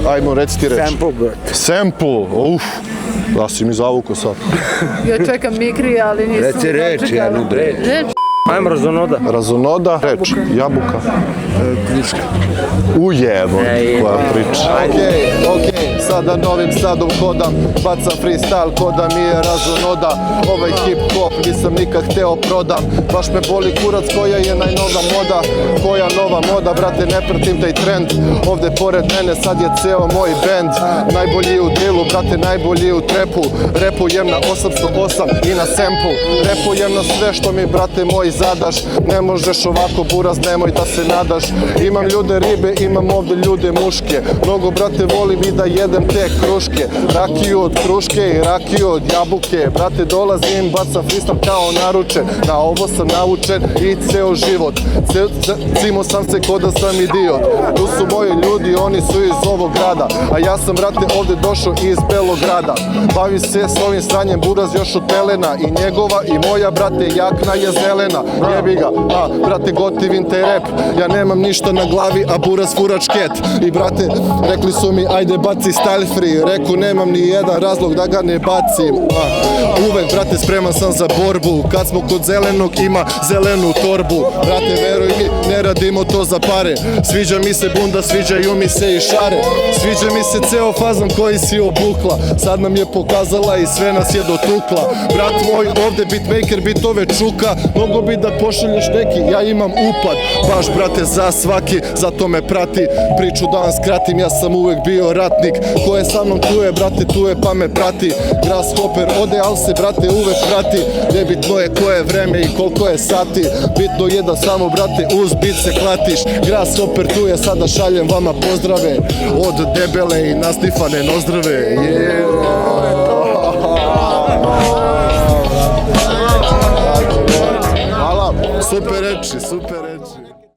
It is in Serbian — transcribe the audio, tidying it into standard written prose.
Ajmo, reci ti reč. Sample, brate. Sample, da si mi zavuko sad. Ja čekam Mikri, ali nisam... Reci reč, jednu reč. Ajmo razonoda. Razonoda, reč, jabuka. Kruška. Ujebo, koja priča. Okej, sada Novim Sadom hodam, bacam freestyle ko da mi je razonoda. Ovaj hip-hop nisam nikad hteo prodam, baš me boli kurac koja je najnova moda. Koja nova moda, brate, ne pratim taj trend. Ovde pored mene sad je ceo moj band. Najbolji u drilu, brate, najbolji u trepu. Repujem na 808 i na sample. Repujem na sve što mi, brate, moj zadaš. Ne možeš ovako, buraz, nemoj da se nadaš. Imam ljude ribe, imam ovde ljude muške. Mnogo, brate, volim i da jedem te kruške. Rakiju od kruške i rakiju od jabuke. Brate, dolazim, bacam freestyle kao naručen. Na ovo sam naučen i ceo život. Cimo sam se ko da sam idiot. Tu su moji ljudi, oni su iz ovog grada. A ja sam, brate, ovde došao iz Belograda. Bavi se s ovim sranjem, buraz još od pelena. I njegova i moja, brate, jakna je zelena. Jebi ga, brate, gotivim te rep. Ja nemam ništa na glavi, a buraz fura čket. I brate, rekli su mi, ajde baci style free. Reku, nemam ni jedan razlog da ga ne bacim. Uvek, brate, spreman sam za borbu. Kad smo kod zelenog, ima zelenu torbu. Brate, veruj mi, ne radimo to za pare. Sviđa mi se bunda, sviđaju mi se i šare. Sviđa mi se ceo fazon koji si obukla. Sad nam je pokazala i sve nas je dotukla. Brat moj, ovde beatmaker bitove čuka. Mogu bi da pošalješ neki, ja imam upad. Baš, brate, za svaki, zato me prati. Priču da vam skratim, ja sam uvek bio ratnik. Ko je sa mnom tu je, brate, tu je pa me prati. Grasshopper ode, al se, brate, uvek prati. Nebitno je koje vreme i koliko je sati. Bitno je da samo, brate, uz bit se klatiš. Grasshopper tu je, sada šaljem vama pozdrave. Od debele i nastifane nozdrave. Yeah.